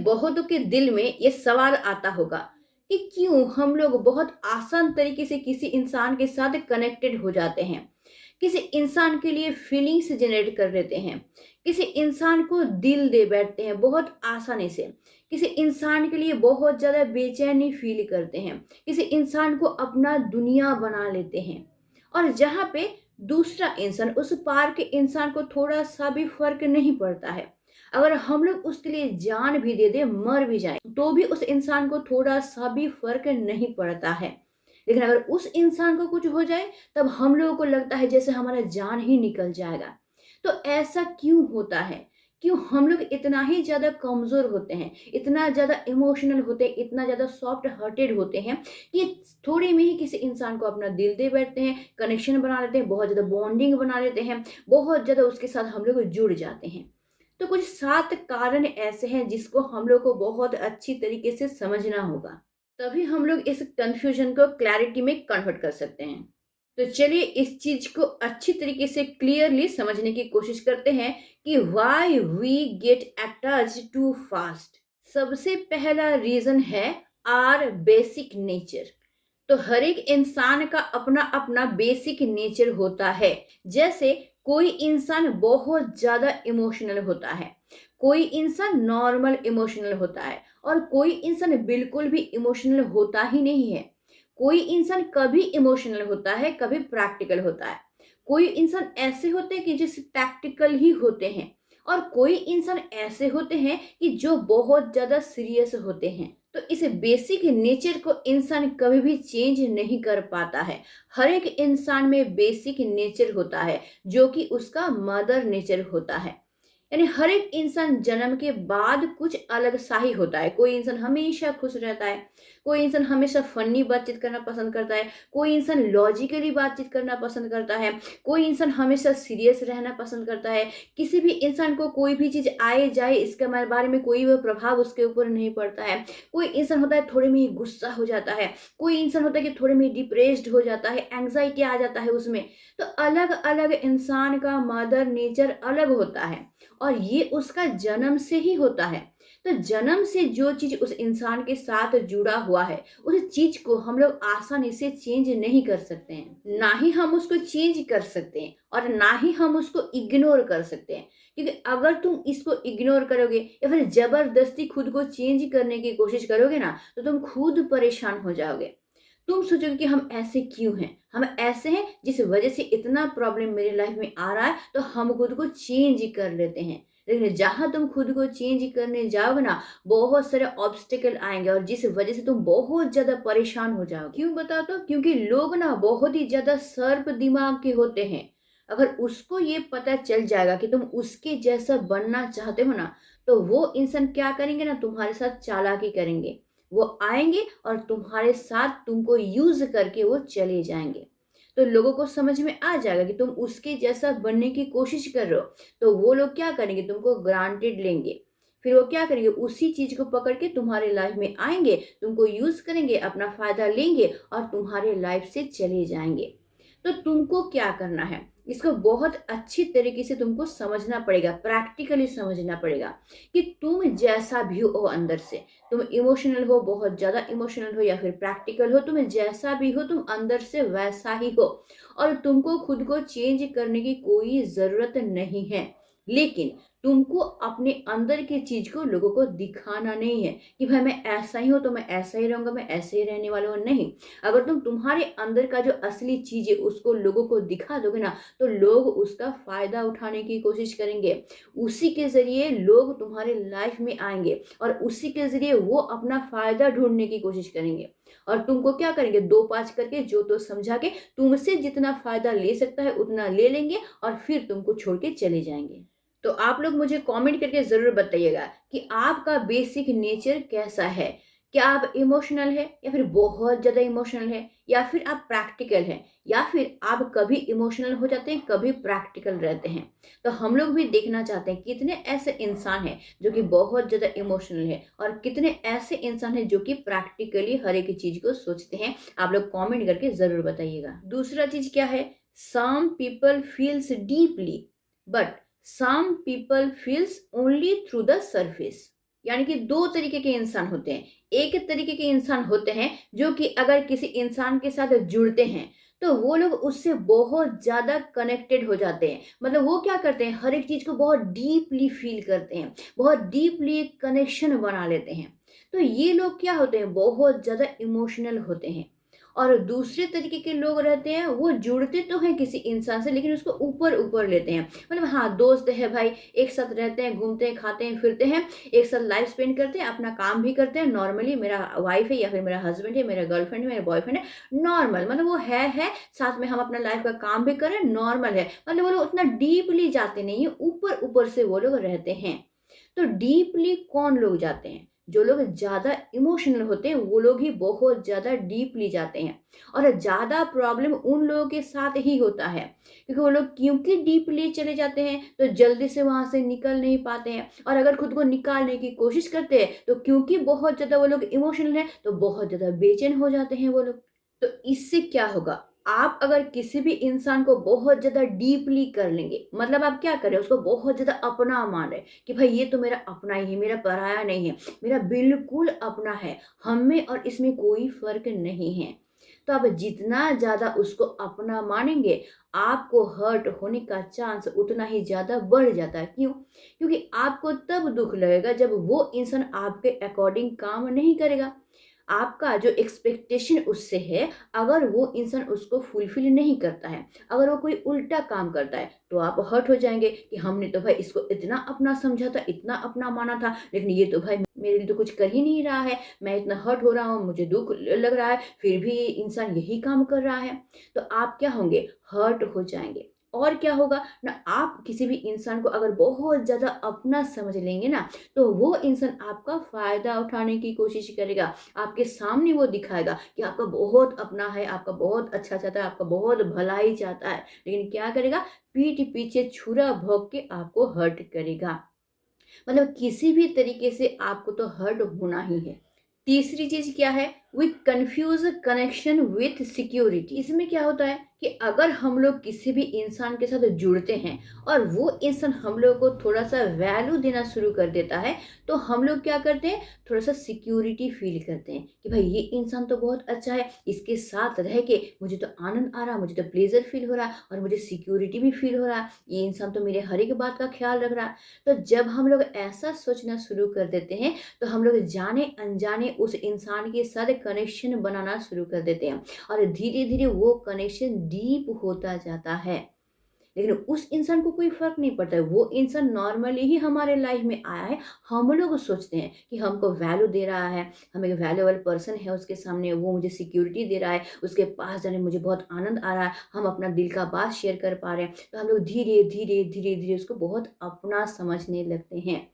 बहुतों के दिल में ये सवाल आता होगा कि क्यों हम लोग बहुत आसान तरीके से किसी इंसान के साथ कनेक्टेड हो जाते हैं, किसी इंसान के लिए फीलिंग्स जनरेट कर लेते हैं, किसी इंसान को दिल दे बैठते हैं बहुत आसानी से, किसी इंसान के लिए बहुत ज़्यादा बेचैनी फील करते हैं, किसी इंसान को अपना दुनिया बना लेते हैं। और जहाँ पे दूसरा इंसान, उस पार के इंसान को थोड़ा सा भी फर्क नहीं पड़ता है। अगर हम लोग उसके लिए जान भी दे दें, मर भी जाएँ, तो भी उस इंसान को थोड़ा-सा भी फ़र्क नहीं पड़ता है। लेकिन अगर उस इंसान को कुछ हो जाए, तब हम लोगों को लगता है जैसे हमारा जान ही निकल जाएगा। तो ऐसा क्यों होता है? क्यों हम लोग इतना ही ज़्यादा कमज़ोर होते हैं, इतना ज़्यादा इमोशनल होते हैं, इतना ज़्यादा सॉफ्ट हार्टेड होते हैं कि थोड़े में ही किसी इंसान को अपना दिल दे बैठते हैं, कनेक्शन बना लेते हैं, बहुत ज़्यादा बॉन्डिंग बना लेते हैं, बहुत ज़्यादा उसके साथ हम लोग जुड़ जाते हैं। तो कुछ 7 कारण ऐसे हैं जिसको हम लोग को बहुत अच्छी तरीके से समझना होगा। तभी हम लोग इस कन्फ्यूजन को क्लैरिटी में कन्वर्ट कर सकते हैं। तो चलिए इस चीज को अच्छी तरीके से क्लियरली समझने की कोशिश करते हैं कि why we get attached to fast. सबसे पहला रीजन है आर बेसिक नेचर। तो हर एक इंसान का अपना अपना बेसिक नेचर होता है। जैसे कोई इंसान बहुत ज्यादा इमोशनल होता है, कोई इंसान नॉर्मल इमोशनल होता है, और कोई इंसान बिल्कुल भी इमोशनल होता ही नहीं है। कोई इंसान कभी इमोशनल होता है, कभी प्रैक्टिकल होता है। कोई इंसान ऐसे होते हैं कि जैसे टैक्टिकल ही होते हैं, और कोई इंसान ऐसे होते हैं कि जो बहुत ज्यादा सीरियस होते हैं। तो इस बेसिक नेचर को इंसान कभी भी चेंज नहीं कर पाता है। हर एक इंसान में बेसिक नेचर होता है जो कि उसका मदर नेचर होता है। यानी हर एक इंसान जन्म के बाद कुछ अलग सा ही होता है। कोई इंसान हमेशा खुश रहता है, कोई इंसान हमेशा फनी बातचीत करना पसंद करता है, कोई इंसान लॉजिकली बातचीत करना पसंद करता है, कोई इंसान हमेशा सीरियस रहना पसंद करता है। किसी भी इंसान को कोई भी चीज़ आए जाए इसके बारे में कोई भी प्रभाव उसके ऊपर नहीं पड़ता है। कोई इंसान होता है थोड़े में ही गुस्सा हो जाता है, कोई इंसान होता है कि थोड़े में डिप्रेस्ड हो जाता है, एंग्जाइटी आ जाता है उसमें। तो अलग अलग इंसान का मदर नेचर अलग होता है, और ये उसका जन्म से ही होता है। तो जन्म से जो चीज उस इंसान के साथ जुड़ा हुआ है, उस चीज को हम लोग आसानी से चेंज नहीं कर सकते हैं। ना ही हम उसको चेंज कर सकते हैं और ना ही हम उसको इग्नोर कर सकते हैं। क्योंकि अगर तुम इसको इग्नोर करोगे या फिर जबरदस्ती खुद को चेंज करने की कोशिश करोगे ना, तो तुम खुद परेशान हो जाओगे। तुम सोचोगे कि हम ऐसे क्यों हैं, हम ऐसे हैं जिस वजह से इतना प्रॉब्लम मेरे लाइफ में आ रहा है, तो हम खुद को चेंज कर लेते हैं। लेकिन जहां तुम खुद को चेंज करने जाओगे ना, बहुत सारे ऑब्स्टिकल आएंगे और जिस वजह से तुम बहुत ज्यादा परेशान हो जाओगे। क्यों बताओ तो? क्योंकि लोग ना बहुत ही ज्यादा सर्प दिमाग के होते हैं। अगर उसको ये पता चल जाएगा कि तुम उसके जैसा बनना चाहते हो ना, तो वो इंसान क्या करेंगे ना, तुम्हारे साथ चालाकी करेंगे। वो आएंगे और तुम्हारे साथ तुमको यूज करके वो चले जाएंगे। तो लोगों को समझ में आ जाएगा कि तुम उसके जैसा बनने की कोशिश कर रहे हो। तो वो लोग क्या करेंगे, तुमको ग्रांटेड लेंगे। फिर वो क्या करेंगे, उसी चीज को पकड़ के तुम्हारे लाइफ में आएंगे, तुमको यूज करेंगे, अपना फायदा लेंगे और तुम्हारे लाइफ से चले जाएंगे। तो तुमको क्या करना है, इसको बहुत अच्छी तरीके से तुमको समझना पड़ेगा, प्रैक्टिकली समझना पड़ेगा कि तुम जैसा भी हो अंदर से, तुम इमोशनल हो, बहुत ज़्यादा इमोशनल हो या फिर प्रैक्टिकल हो, तुम जैसा भी हो तुम अंदर से वैसा ही हो। और तुमको खुद को चेंज करने की कोई ज़रूरत नहीं है। लेकिन तुमको अपने अंदर की चीज को लोगों को दिखाना नहीं है कि भाई मैं ऐसा ही हूं तो मैं ऐसा ही रहूंगा, मैं ऐसे ही रहने वाला हूँ। नहीं, अगर तुम तुम्हारे अंदर का जो असली चीज है उसको लोगों को दिखा दोगे ना, तो लोग उसका फायदा उठाने की कोशिश करेंगे। उसी के जरिए लोग तुम्हारे लाइफ में आएंगे और उसी के जरिए वो अपना फायदा ढूंढने की कोशिश करेंगे। और तुमको क्या करेंगे, दो पांच करके जो तो समझा के तुमसे जितना फायदा ले सकता है उतना ले लेंगे और फिर तुमको छोड़ के चले जाएंगे। तो आप लोग मुझे कमेंट करके ज़रूर बताइएगा कि आपका बेसिक नेचर कैसा है। क्या आप इमोशनल है या फिर बहुत ज़्यादा इमोशनल है, या फिर आप प्रैक्टिकल हैं, या फिर आप कभी इमोशनल हो जाते हैं, कभी प्रैक्टिकल रहते हैं। तो हम लोग भी देखना चाहते हैं कितने ऐसे इंसान हैं जो कि बहुत ज़्यादा इमोशनल है और कितने ऐसे इंसान हैं जो कि प्रैक्टिकली हर एक चीज़ को सोचते हैं। आप लोग कमेंट करके ज़रूर बताइएगा। दूसरा चीज़ क्या है, some people feels deeply but some people feels only through the surface. यानी कि 2 तरीके के इंसान होते हैं। एक तरीके के इंसान होते हैं जो कि अगर किसी इंसान के साथ जुड़ते हैं, तो वो लोग उससे बहुत ज़्यादा कनेक्टेड हो जाते हैं। मतलब वो क्या करते हैं, हर एक चीज़ को बहुत डीपली फ़ील करते हैं, बहुत डीपली एक कनेक्शन बना लेते हैं। तो ये लोग क्या होते हैं, बहुत ज़्यादा इमोशनल होते हैं। और दूसरे तरीके के लोग रहते हैं, वो जुड़ते तो हैं किसी इंसान से लेकिन उसको ऊपर-ऊपर लेते हैं। मतलब हाँ, दोस्त है भाई, एक साथ रहते हैं, घूमते हैं, खाते हैं, फिरते हैं, एक साथ लाइफ़ स्पेंड करते हैं, अपना काम भी करते हैं नॉर्मली, मेरा वाइफ़ है या फिर मेरा हस्बैंड है, मेरा गर्लफ्रेंड है, मेरा बॉयफ्रेंड है, नॉर्मल मतलब वो है, साथ में हम अपना लाइफ़ का काम भी कर रहे हैं, नॉर्मल है। मतलब वो लोग उतना डीपली जाते नहीं हैं, ऊपर-ऊपर से वो लोग रहते हैं। तो डीपली कौन लोग जाते हैं? जो लोग ज़्यादा इमोशनल होते हैं, वो लोग ही बहुत ज़्यादा डीपली जाते हैं। और ज़्यादा प्रॉब्लम उन लोगों के साथ ही होता है, क्योंकि वो लोग क्योंकि डीपली चले जाते हैं, तो जल्दी से वहाँ से निकल नहीं पाते हैं और अगर खुद को निकालने की कोशिश करते हैं, तो क्योंकि बहुत ज़्यादा वो लोग इमोशनल हैं, तो बहुत ज़्यादा बेचैन हो जाते हैं वो लोग। तो इससे क्या होगा? आप अगर किसी भी इंसान को बहुत ज़्यादा डीपली कर लेंगे, मतलब आप क्या कर रहे हैं, उसको बहुत ज़्यादा अपना मान रहे हैं कि भाई ये तो मेरा अपना ही है, मेरा पराया नहीं है, मेरा बिल्कुल अपना है, हम में और इसमें कोई फ़र्क नहीं है। तो आप जितना ज़्यादा उसको अपना मानेंगे, आपको हर्ट होने का चांस उतना ही ज़्यादा बढ़ जाता है। क्यों? क्योंकि आपको तब दुःख लगेगा जब वो इंसान आपके अकॉर्डिंग काम नहीं करेगा। आपका जो एक्सपेक्टेशन उससे है, अगर वो इंसान उसको फुलफ़िल नहीं करता है, अगर वो कोई उल्टा काम करता है, तो आप हर्ट हो जाएँगे कि हमने तो भाई इसको इतना अपना समझा था, इतना अपना माना था, लेकिन ये तो भाई मेरे लिए तो कुछ कर ही नहीं रहा है, मैं इतना हर्ट हो रहा हूँ, मुझे दुःख लग रहा है, फिर भी इंसान यही काम कर रहा है। तो आप क्या होंगे? हर्ट हो जाएँगे। और क्या होगा ना, आप किसी भी इंसान को अगर बहुत ज़्यादा अपना समझ लेंगे ना, तो वो इंसान आपका फ़ायदा उठाने की कोशिश करेगा। आपके सामने वो दिखाएगा कि आपका बहुत अपना है, आपका बहुत अच्छा चाहता है, आपका बहुत भला ही चाहता है। लेकिन क्या करेगा? पीठ पीछे छुरा भोंक के आपको हर्ट करेगा। मतलब किसी भी तरीके से आपको तो हर्ट होना ही है। तीसरी चीज़ क्या है? We confuse connection with security. इसमें क्या होता है कि अगर हम लोग किसी भी इंसान के साथ जुड़ते हैं और वो इंसान हम लोग को थोड़ा-सा वैल्यू देना शुरू कर देता है, तो हम लोग क्या करते हैं? थोड़ा-सा सिक्योरिटी फ़ील करते हैं कि भाई ये इंसान तो बहुत अच्छा है, इसके साथ रह के मुझे तो आनंद आ रहा, मुझे तो प्लेज़र फ़ील हो रहा है और मुझे सिक्योरिटी भी फ़ील हो रहा है। ये इंसान तो मेरे हर एक बात का ख़्याल रख रहा है। तो जब हम लोग ऐसा सोचना शुरू कर देते हैं, तो हम लोग जाने-अनजाने उस इंसान के साथ कनेक्शन बनाना शुरू कर देते हैं और धीरे-धीरे वो कनेक्शन डीप होता जाता है। लेकिन उस इंसान को कोई फ़र्क नहीं पड़ता है, वो इंसान नॉर्मली ही हमारे लाइफ में आया है। हम लोग सोचते हैं कि हमको वैल्यू दे रहा है, हम एक वैल्यूएबल पर्सन है उसके सामने, वो मुझे सिक्योरिटी दे रहा है, उसके पास जाने में मुझे बहुत आनंद आ रहा है, हम अपना दिल का बात शेयर कर पा रहे हैं। तो हम लोग धीरे-धीरे उसको बहुत अपना समझने लगते हैं।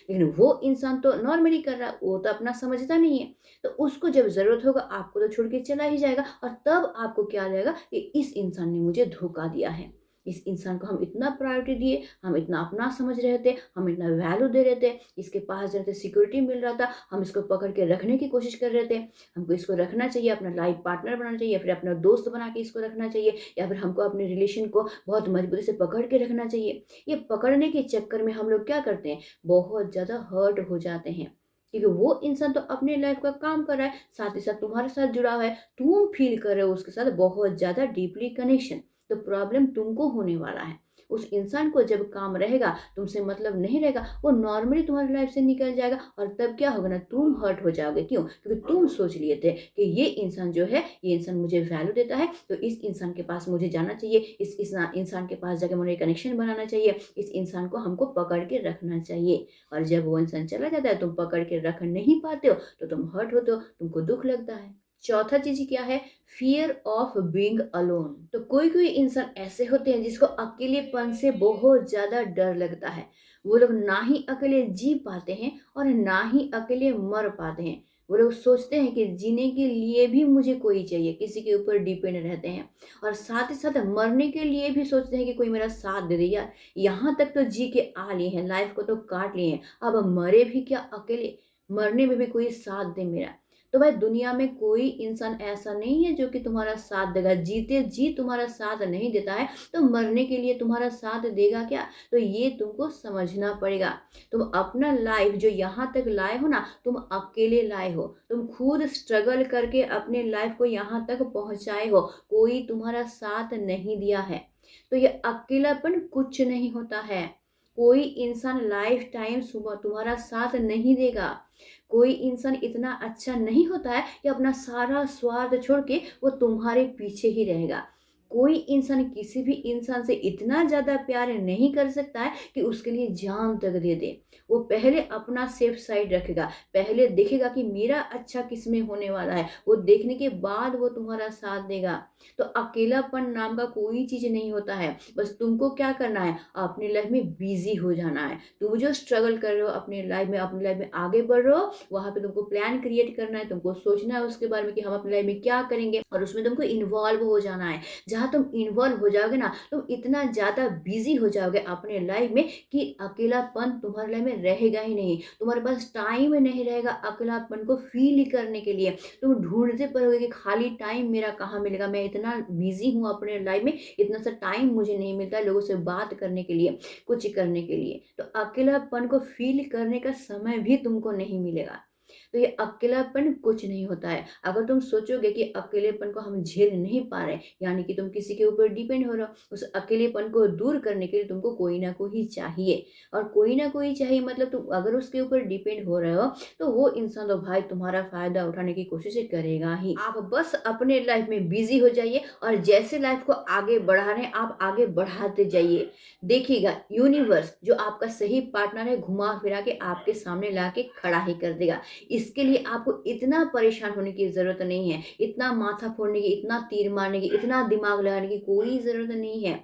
लेकिन वो इंसान तो नॉर्मली कर रहा है, वो तो अपना समझता नहीं है। तो उसको जब ज़रूरत होगा आपको तो छोड़ के चला ही जाएगा और तब आपको क्या लगेगा कि इस इंसान ने मुझे धोखा दिया है। इस इंसान को हम इतना प्रायोरिटी दिए, हम इतना अपना समझ रहे थे, हम इतना वैल्यू दे रहे थे, इसके पास जाते सिक्योरिटी मिल रहा था, हम इसको पकड़ के रखने की कोशिश कर रहे थे। हमको इसको रखना चाहिए, अपना लाइफ पार्टनर बनाना चाहिए या फिर अपना दोस्त बना के इसको रखना चाहिए या फिर हमको अपने रिलेशन को बहुत मजबूती से पकड़ के रखना चाहिए। ये पकड़ने के चक्कर में हम लोग क्या करते हैं, बहुत ज़्यादा हर्ट हो जाते हैं। क्योंकि वो इंसान तो अपने लाइफ का काम कर रहा है, साथ ही साथ तुम्हारे साथ जुड़ा हुआ है, तुम फील कर रहे हो उसके साथ बहुत ज़्यादा डीपली कनेक्शन। तो प्रॉब्लम तुमको होने वाला है। उस इंसान को जब काम रहेगा, तुमसे मतलब नहीं रहेगा, वो नॉर्मली तुम्हारी लाइफ से निकल जाएगा और तब क्या होगा ना, तुम हर्ट हो जाओगे। क्यों? क्योंकि तुम सोच लिए थे कि ये इंसान जो है, ये इंसान मुझे वैल्यू देता है, तो इस इंसान के पास मुझे जाना चाहिए, इस इंसान के पास जाके मुझे कनेक्शन बनाना चाहिए, इस इंसान को हमको पकड़ के रखना चाहिए। और जब वो इंसान चला जाता है, तुम पकड़ के रख नहीं पाते हो, तो तुम हर्ट होते हो, तुमको दुःख लगता है। चौथा चीज़ क्या है? Fear of being alone. तो कोई-कोई इंसान ऐसे होते हैं जिसको अकेलेपन से बहुत ज़्यादा डर लगता है। वो लोग ना ही अकेले जी पाते हैं और ना ही अकेले मर पाते हैं। वो लोग सोचते हैं कि जीने के लिए भी मुझे कोई चाहिए, किसी के ऊपर डिपेंड रहते हैं और साथ ही साथ मरने के लिए भी सोचते हैं कि कोई मेरा साथ दे दे यार। यहाँ तक तो जी के आ लिए हैं, लाइफ़ को तो काट लिए हैं, अब मरे भी क्या अकेले, मरने में भी कोई साथ दे मेरा। तो भाई दुनिया में कोई इंसान ऐसा नहीं है जो कि तुम्हारा साथ देगा। जीते जी तुम्हारा साथ नहीं देता है तो मरने के लिए तुम्हारा साथ देगा क्या? तो ये तुमको समझना पड़ेगा। तुम अपना लाइफ जो यहाँ तक लाए हो ना, तुम अकेले लाए हो। तुम खुद स्ट्रगल करके अपने लाइफ को यहाँ तक पहुँचाए हो। कोई तुम्हारा साथ नहीं दिया है। तो ये अकेलापन कुछ नहीं होता है। कोई इंसान लाइफ टाइम सुबह तुम्हारा साथ नहीं देगा। कोई इंसान इतना अच्छा नहीं होता है कि अपना सारा स्वार्थ छोड़ के वो तुम्हारे पीछे ही रहेगा। कोई इंसान किसी भी इंसान से इतना ज़्यादा प्यार नहीं कर सकता है कि उसके लिए जान तक दे दे। वो पहले अपना सेफ साइड रखेगा, पहले देखेगा कि मेरा अच्छा किस में होने वाला है, वो देखने के बाद वो तुम्हारा साथ देगा। तो अकेलापन नाम का कोई चीज़ नहीं होता है। बस तुमको क्या करना है, अपनी लाइफ में बिजी हो जाना है। तुम जो स्ट्रगल कर रहे हो अपनी लाइफ में आगे बढ़ रहे हो, वहाँ पे तुमको प्लान क्रिएट करना है, तुमको सोचना है उसके बारे में कि हम अपनी लाइफ में क्या करेंगे, और उसमें तुमको इन्वॉल्व हो जाना है। जहाँ तुम इन्वॉल्व हो जाओगे ना, तुम इतना ज़्यादा बिजी हो जाओगे अपने लाइफ में कि अकेलापन तुम्हारे लाइफ में रहेगा ही नहीं। तुम्हारे पास टाइम नहीं रहेगा अकेलापन को फील करने के लिए। तुम ढूंढते पड़ोगे कि खाली टाइम मेरा कहाँ मिलेगा, मैं इतना बिजी हूँ अपने लाइफ में, इतना सा टाइम मुझे नहीं मिलता लोगों से बात करने के लिए, कुछ करने के लिए। तो अकेलापन को फील करने का समय भी तुमको नहीं मिलेगा। तो ये अकेलापन कुछ नहीं होता है। अगर तुम सोचोगे कि अकेलेपन को हम झेल नहीं पा रहे, यानी कि तुम किसी के ऊपर डिपेंड हो रहे हो, उस अकेलेपन को दूर करने के लिए तुमको कोई ना कोई चाहिए। और कोई ना कोई चाहिए मतलब तुम अगर उसके ऊपर डिपेंड हो रहे हो, तो वो इंसान तो भाई तुम्हारा फायदा उठाने की कोशिश करेगा ही। आप बस अपने लाइफ में बिजी हो जाइए, और जैसे लाइफ को आगे बढ़ा रहे हैं आप आगे बढ़ाते जाइए। देखिएगा यूनिवर्स जो आपका सही पार्टनर है घुमा फिरा के आपके सामने ला के खड़ा ही कर देगा। इसके लिए आपको इतना परेशान होने की ज़रूरत नहीं है, इतना माथा फोड़ने की, इतना तीर मारने की, इतना दिमाग लगाने की कोई ज़रूरत नहीं है।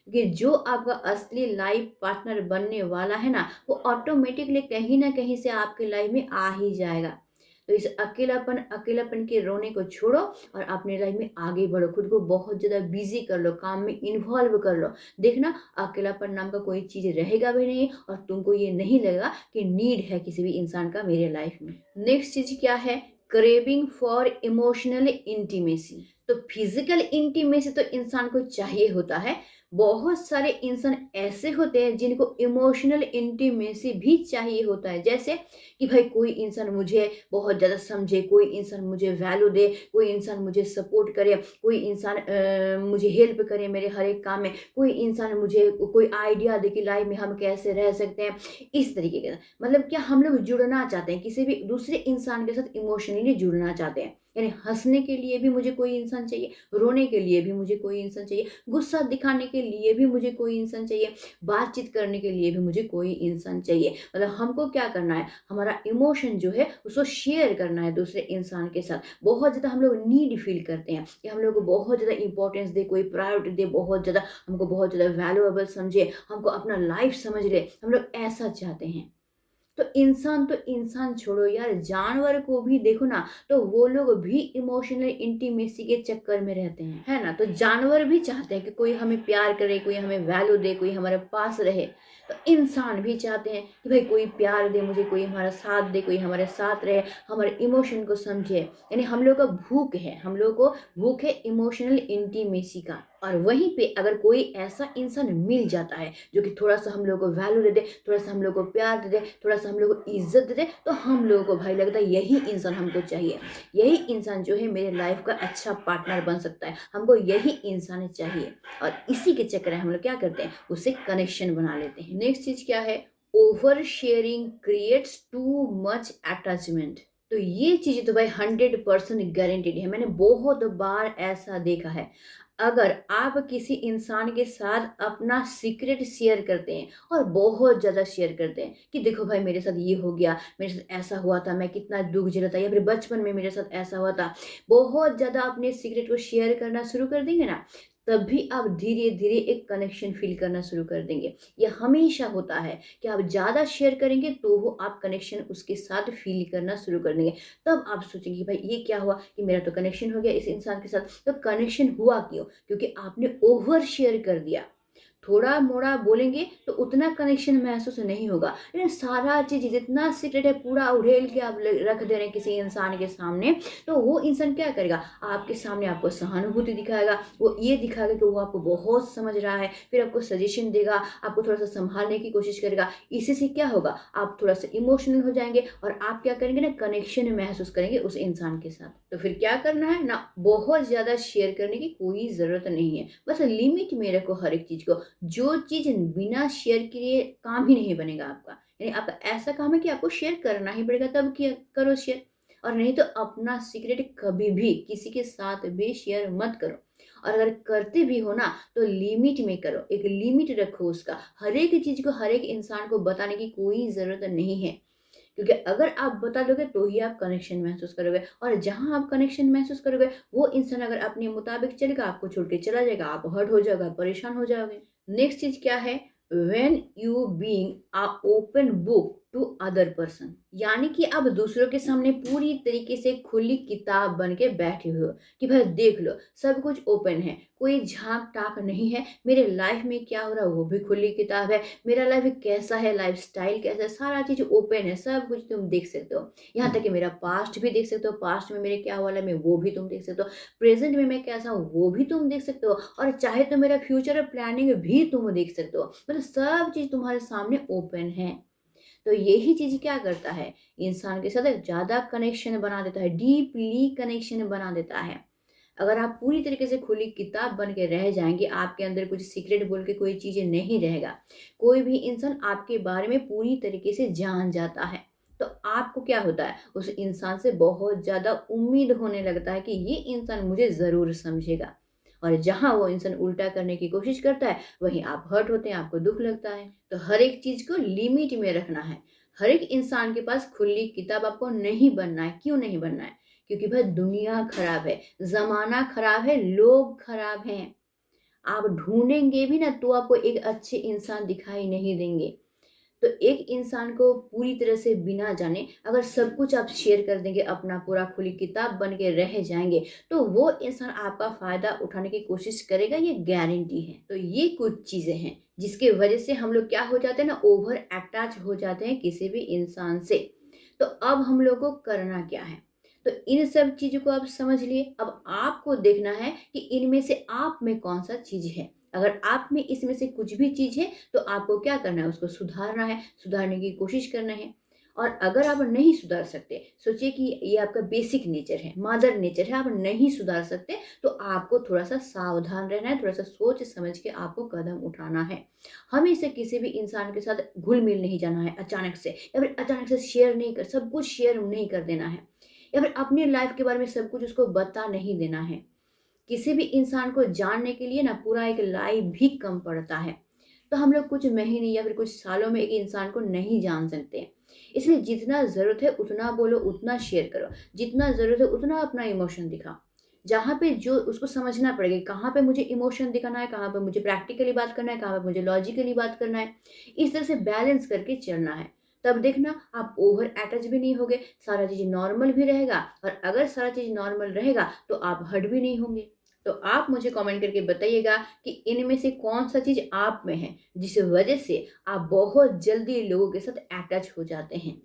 कि जो आपका असली लाइफ पार्टनर बनने वाला है ना, वो ऑटोमेटिकली कहीं ना कहीं से आपके लाइफ में आ ही जाएगा। तो इस अकेलापन के रोने को छोड़ो और अपने लाइफ में आगे बढ़ो। खुद को बहुत ज़्यादा बिजी कर लो, काम में इन्वॉल्व कर लो। देखना अकेलापन नाम का कोई चीज़ रहेगा भी नहीं, और तुमको ये नहीं लगेगा कि नीड है किसी भी इंसान का मेरे लाइफ में। नेक्स्ट चीज़ क्या है, क्रेविंग फॉर इमोशनल इंटीमेसी। तो फिजिकल इंटीमेसी तो इंसान को चाहिए होता है। बहुत सारे इंसान ऐसे होते हैं जिनको इमोशनल इंटीमेसी भी चाहिए होता है। जैसे कि भाई कोई इंसान मुझे बहुत ज़्यादा समझे, कोई इंसान मुझे वैल्यू दे, कोई इंसान मुझे सपोर्ट करे, कोई इंसान मुझे हेल्प करे मेरे हर एक काम में, कोई इंसान मुझे कोई आइडिया दे कि लाइफ में हम कैसे रह सकते हैं। इस तरीके का मतलब क्या हम लोग जुड़ना चाहते हैं, किसी भी दूसरे इंसान के साथ इमोशनली जुड़ना चाहते हैं। यानी हंसने के लिए भी मुझे कोई इंसान चाहिए, रोने के लिए भी मुझे कोई इंसान चाहिए, गुस्सा दिखाने के लिए भी मुझे कोई इंसान चाहिए, बातचीत करने के लिए भी मुझे कोई इंसान चाहिए। मतलब हमको क्या करना है, हमारा इमोशन जो है उसको शेयर करना है दूसरे इंसान के साथ। बहुत ज़्यादा हम लोग नीड फील करते हैं कि हम लोग को बहुत ज़्यादा इंपॉर्टेंस दे, कोई प्रायोरिटी दे, बहुत ज़्यादा हमको बहुत ज़्यादा वैल्यूएबल समझे, हमको अपना लाइफ समझ ले, हम लोग ऐसा चाहते हैं। तो इंसान छोड़ो यार, जानवर को भी देखो ना, तो वो लोग भी इमोशनल इंटीमेसी के चक्कर में रहते हैं, है ना। तो जानवर भी चाहते हैं कि कोई हमें प्यार करे, कोई हमें वैल्यू दे, कोई हमारे पास रहे। तो इंसान भी चाहते हैं कि भाई कोई प्यार दे मुझे, कोई हमारा साथ दे, कोई हमारे साथ रहे, हमारे इमोशन को समझे। यानी हम लोग का भूख है, हम लोग को भूख है इमोशनल इंटीमेसी का। और वहीं पे अगर कोई ऐसा इंसान मिल जाता है जो कि थोड़ा सा हम लोग को वैल्यू दे दे, थोड़ा सा हम लोग को प्यार दे दे, थोड़ा सा हम लोग को इज्जत दे दे, तो हम लोगों को भाई लगता है यही इंसान हमको चाहिए, यही इंसान जो है मेरे लाइफ का अच्छा पार्टनर बन सकता है, हमको यही इंसान चाहिए। और इसी के चक्कर में हम लोग क्या करते हैं, उससे कनेक्शन बना लेते हैं। नेक्स्ट चीज क्या है, over sharing creates too much attachment. तो ये चीज़ तो भाई 100% गारंटेड है, मैंने बहुत बार ऐसा देखा है। अगर आप किसी इंसान के साथ अपना सीक्रेट शेयर करते हैं, और बहुत ज़्यादा शेयर करते हैं कि देखो भाई मेरे साथ ये हो गया, मेरे साथ ऐसा हुआ था, मैं कितना दुख झेला था, या फिर बचपन में मेरे साथ ऐसा हुआ था, बहुत ज़्यादा अपने सीक्रेट को शेयर करना शुरू कर देंगे ना, तभी आप धीरे धीरे एक कनेक्शन फील करना शुरू कर देंगे। ये हमेशा होता है कि आप ज़्यादा शेयर करेंगे तो वो आप कनेक्शन उसके साथ फील करना शुरू कर देंगे। तब आप सोचेंगे भाई ये क्या हुआ कि मेरा तो कनेक्शन हो गया इस इंसान के साथ। तो कनेक्शन हुआ क्यों, क्योंकि आपने ओवर शेयर कर दिया। थोड़ा मोड़ा बोलेंगे तो उतना कनेक्शन महसूस नहीं होगा, लेकिन सारा चीज़ जितना सीक्रेट है पूरा उड़ेल के आप रख दे रहे हैं किसी इंसान के सामने, तो वो इंसान क्या करेगा, आपके सामने आपको सहानुभूति दिखाएगा, वो ये दिखाएगा कि वो आपको बहुत समझ रहा है, फिर आपको सजेशन देगा, आपको थोड़ा सा संभालने की कोशिश करेगा। इसी से क्या होगा, आप थोड़ा सा इमोशनल हो जाएंगे और आप क्या करेंगे ना, कनेक्शन महसूस करेंगे उस इंसान के साथ। तो फिर क्या करना है ना, बहुत ज़्यादा शेयर करने की कोई ज़रूरत नहीं है, बस लिमिट में रखो हर एक चीज़ को। जो चीज़ बिना शेयर किए काम ही नहीं बनेगा आपका, यानी आपका ऐसा काम है कि आपको शेयर करना ही पड़ेगा, तब किया करो शेयर, और नहीं तो अपना सीक्रेट कभी भी किसी के साथ भी शेयर मत करो। और अगर करते भी हो ना, तो लिमिट में करो, एक लिमिट रखो उसका। हर एक चीज़ को हर एक इंसान को बताने की कोई ज़रूरत नहीं है, क्योंकि अगर आप बता दोगे तो ही आप कनेक्शन महसूस करोगे, और जहाँ आप कनेक्शन महसूस करोगे वो इंसान अगर अपने मुताबिक चलेगा, आपको छोड़ के चला जाएगा, आप हर्ट हो जाओगे, परेशान हो जाओगे। नेक्स्ट चीज क्या है, when you being a open book to other person, यानी कि आप दूसरों के सामने पूरी तरीके से खुली किताब बन के बैठे हुए हो कि भाई देख लो, सब कुछ ओपन है, कोई झांक टाक नहीं है, मेरे लाइफ में क्या हो रहा है वो भी खुली किताब है, मेरा लाइफ कैसा है, लाइफ स्टाइल कैसा है, सारा चीज ओपन है, सब कुछ तुम देख सकते हो। यहाँ तक कि मेरा पास्ट भी देख सकते हो, पास्ट में मेरे क्या हुआ है मैं वो भी तुम देख सकते हो, प्रेजेंट में मैं कैसा हूँ वो भी तुम देख सकते हो, और चाहे तो मेरा फ्यूचर प्लानिंग भी तुम देख सकते हो, मतलब सब चीज तुम्हारे सामने ओपन है। तो यही चीज क्या करता है, इंसान के साथ एक ज्यादा कनेक्शन बना देता है, डीपली कनेक्शन बना देता है। अगर आप पूरी तरीके से खुली किताब बन के रह जाएंगे, आपके अंदर कुछ सीक्रेट बोल के कोई चीज़ें नहीं रहेगा, कोई भी इंसान आपके बारे में पूरी तरीके से जान जाता है, तो आपको क्या होता है, उस इंसान से बहुत ज़्यादा उम्मीद होने लगता है कि ये इंसान मुझे ज़रूर समझेगा। और जहाँ वो इंसान उल्टा करने की कोशिश करता है, वहीं आप हर्ट होते हैं, आपको दुख लगता है। तो हर एक चीज़ को लिमिट में रखना है। हर एक इंसान के पास खुली किताब आपको नहीं बनना है। क्यों नहीं बनना है? क्योंकि भाई दुनिया खराब है, ज़माना खराब है, लोग खराब हैं। आप ढूँढेंगे भी ना तो आपको एक अच्छे इंसान दिखाई नहीं देंगे। तो एक इंसान को पूरी तरह से बिना जाने अगर सब कुछ आप शेयर कर देंगे, अपना पूरा खुली किताब बन के रह जाएँगे, तो वो इंसान आपका फ़ायदा उठाने की कोशिश करेगा, ये गारंटी है। तो ये कुछ चीज़ें हैं, जिसकी वजह से हम लोग क्या हो जाते हैं ना, ओवर अटैच हो जाते हैं किसी भी इंसान से। तो अब हम लोग को करना क्या है? तो इन सब चीज़ों को आप समझ लिए, अब आपको देखना है कि इनमें से आप में कौन-सा चीज़ है। अगर आप में इसमें से कुछ भी चीज़ है, तो आपको क्या करना है, उसको सुधारना है, सुधारने की कोशिश करना है। और अगर आप नहीं सुधार सकते, सोचिए कि ये आपका बेसिक नेचर है, मदर नेचर है, आप नहीं सुधार सकते, तो आपको थोड़ा-सा सावधान रहना है, थोड़ा-सा सोच समझ के आपको कदम उठाना है। हमेशा किसी भी इंसान के साथ घुल-मिल नहीं जाना है अचानक से, या फिर अचानक से शेयर नहीं कर सब कुछ शेयर नहीं कर देना है, या फिर अपनी लाइफ़ के बारे में सब कुछ उसको बता नहीं देना है। किसी भी इंसान को जानने के लिए ना पूरा एक लाइफ भी कम पड़ता है। तो हम लोग कुछ महीने या फिर कुछ सालों में एक इंसान को नहीं जान सकते हैं। इसलिए जितना ज़रूरत है उतना बोलो, उतना शेयर करो। जितना ज़रूरत है उतना अपना इमोशन दिखाओ। जहाँ पे जो उसको समझना पड़ेगा, कहाँ पे मुझे इमोशन दिखाना है, कहाँ पे मुझे प्रैक्टिकली बात करना है, कहाँ पे मुझे लॉजिकली बात करना है। इस तरह से बैलेंस करके चलना है। तब देखना आप ओवर अटैच भी नहीं होगे, सारा चीज़ नॉर्मल भी रहेगा, और अगर सारा चीज़ नॉर्मल रहेगा तो आप हर्ट भी नहीं होंगे। तो आप मुझे कमेंट करके बताइएगा कि इनमें से कौन-सा चीज़ आप में है, जिस वजह से आप बहुत जल्दी लोगों के साथ अटैच हो जाते हैं।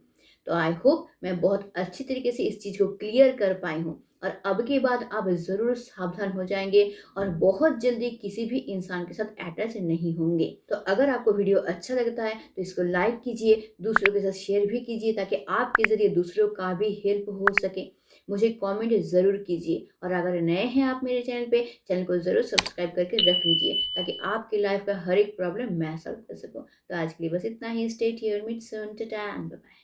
तो आई होप मैं बहुत अच्छी तरीके से इस चीज़ को क्लियर कर पाई हूँ, और अब के बाद आप ज़रूर सावधान हो जाएँगे और बहुत जल्दी किसी भी इंसान के साथ अटैच नहीं होंगे। तो अगर आपको वीडियो अच्छा लगता है तो इसको लाइक कीजिए, दूसरों के साथ शेयर भी कीजिए, ताकि आपके ज़रिए दूसरों का भी हेल्प हो सके। मुझे कमेंट ज़रूर कीजिए, और अगर नए हैं आप मेरे चैनल पे, चैनल को ज़रूर सब्सक्राइब करके रख लीजिए, ताकि आपकी लाइफ का हर एक प्रॉब्लम मैं सॉल्व कर सकूँ। तो आज के लिए बस इतना ही। Stay tuned, meet soon, tata and bye bye.